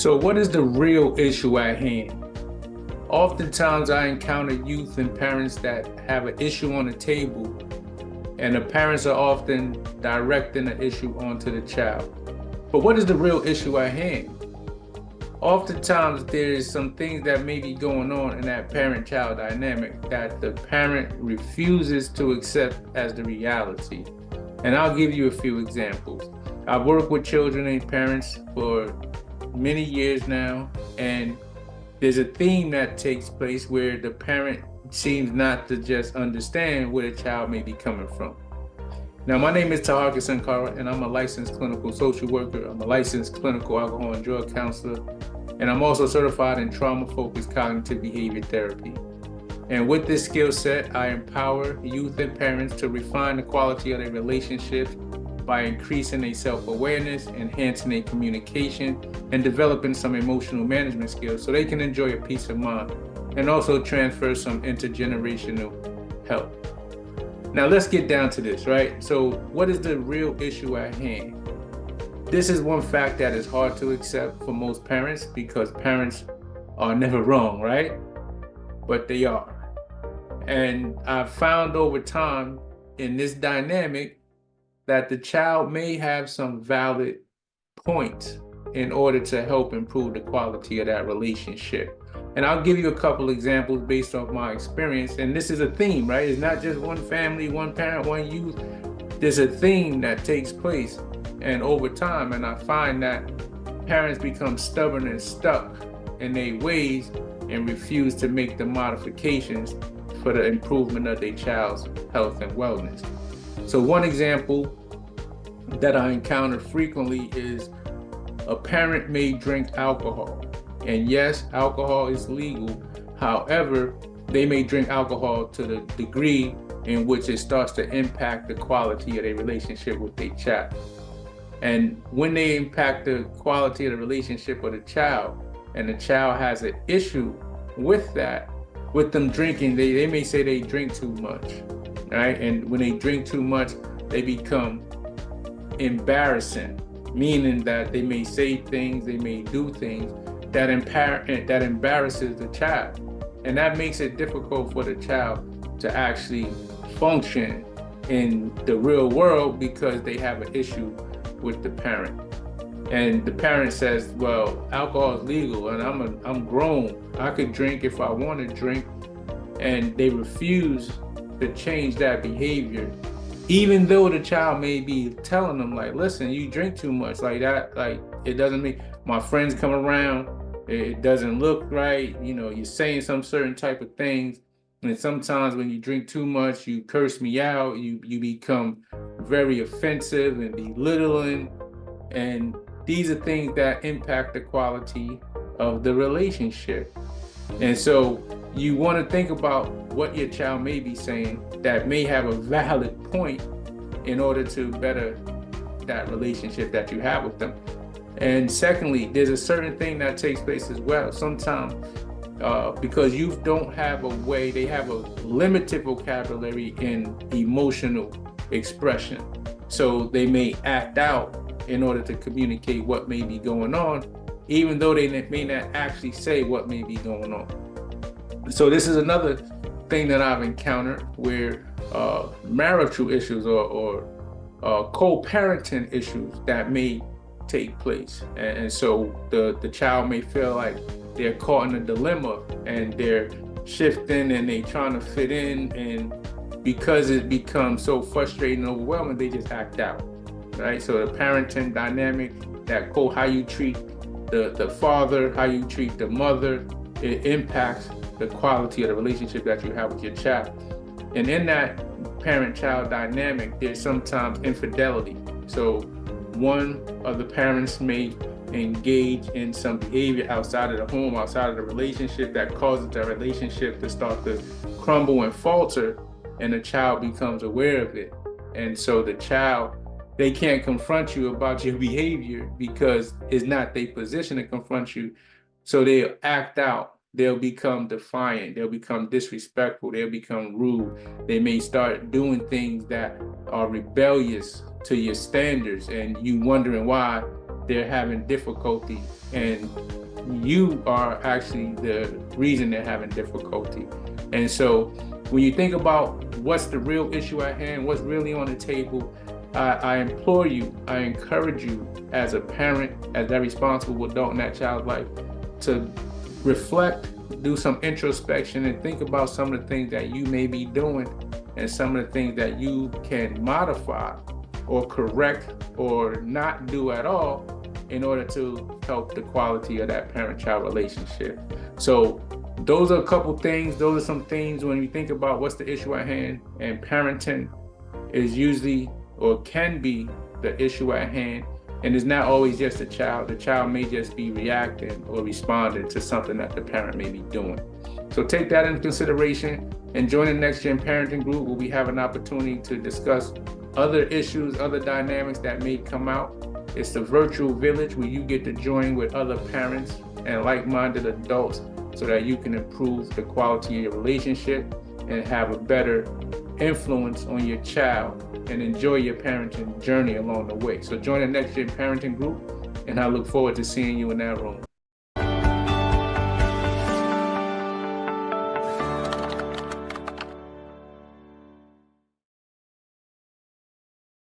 So, what is the real issue at hand? Oftentimes, I encounter youth and parents that have an issue on the table, and the parents are often directing the issue onto the child. But what is the real issue at hand? Oftentimes, there's some things that may be going on in that parent-child dynamic that the parent refuses to accept as the reality. And I'll give you a few examples. I've worked with children and parents for many years now, and there's a theme that takes place where the parent seems not to just understand where the child may be coming from. Now, my name is Tahaka Sankara, and I'm a licensed clinical social worker. I'm a licensed clinical alcohol and drug counselor, and I'm also certified in trauma-focused cognitive behavior therapy. And with this skill set, I empower youth and parents to refine the quality of their relationships by increasing their self-awareness, enhancing their communication, and developing some emotional management skills so they can enjoy a peace of mind and also transfer some intergenerational help. Now let's get down to this, right? So what is the real issue at hand? This is one fact that is hard to accept for most parents because parents are never wrong, right? But they are. And I've found over time in this dynamic that the child may have some valid points in order to help improve the quality of that relationship. And I'll give you a couple examples based off my experience. And this is a theme, right? It's not just one family, one parent, one youth. There's a theme that takes place. And over time, and I find that parents become stubborn and stuck in their ways and refuse to make the modifications for the improvement of their child's health and wellness. So one example that I encounter frequently is a parent may drink alcohol. And yes, alcohol is legal. However, they may drink alcohol to the degree in which it starts to impact the quality of their relationship with their child. And when they impact the quality of the relationship with the child, and the child has an issue with that, with them drinking, they may say they drink too much, right? And when they drink too much, they become embarrassing, meaning that they may say things, they may do things that embarrasses the child. And that makes it difficult for the child to actually function in the real world because they have an issue with the parent. And the parent says, well, alcohol is legal and I'm grown. I could drink if I want to drink. And they refuse to change that behavior, even though the child may be telling them like, listen, you drink too much like that. Like, it doesn't mean my friends come around. It doesn't look right. You know, you're saying some certain type of things. And sometimes when you drink too much, you curse me out. You become very offensive and belittling. And these are things that impact the quality of the relationship. And so you want to think about what your child may be saying that may have a valid point in order to better that relationship that you have with them. And secondly, there's a certain thing that takes place as well. Sometimes because youth don't have a way, they have a limited vocabulary in emotional expression. So they may act out in order to communicate what may be going on, even though they may not actually say what may be going on. So this is another thing that I've encountered where marital issues or co-parenting issues that may take place. And so the child may feel like they're caught in a dilemma and they're shifting and they trying to fit in, and because it becomes so frustrating and overwhelming, they just act out, right? So the parenting dynamic, that how you treat the father, how you treat the mother, it impacts the quality of the relationship that you have with your child. And in that parent-child dynamic, there's sometimes infidelity. So one of the parents may engage in some behavior outside of the home, outside of the relationship, that causes the relationship to start to crumble and falter, and the child becomes aware of it. And so the child, they can't confront you about your behavior because it's not their position to confront you. So they'll act out. They'll become defiant. They'll become disrespectful. They'll become rude. They may start doing things that are rebellious to your standards, and you wondering why they're having difficulty, and you are actually the reason they're having difficulty. And so when you think about what's the real issue at hand, what's really on the table, I implore you, I encourage you as a parent, as that responsible adult in that child's life, to reflect, do some introspection, and think about some of the things that you may be doing and some of the things that you can modify or correct or not do at all in order to help the quality of that parent-child relationship. So those are a couple things. Those are some things when you think about what's the issue at hand, and parenting is usually or can be the issue at hand. And it's not always just the child. The child may just be reacting or responding to something that the parent may be doing. So take that into consideration and join the Next Gen Parenting Group, where we have an opportunity to discuss other issues, other dynamics that may come out. It's the virtual village where you get to join with other parents and like-minded adults so that you can improve the quality of your relationship and have a better influence on your child and enjoy your parenting journey along the way. So join the Next Gen Parenting Group, and I look forward to seeing you in that room.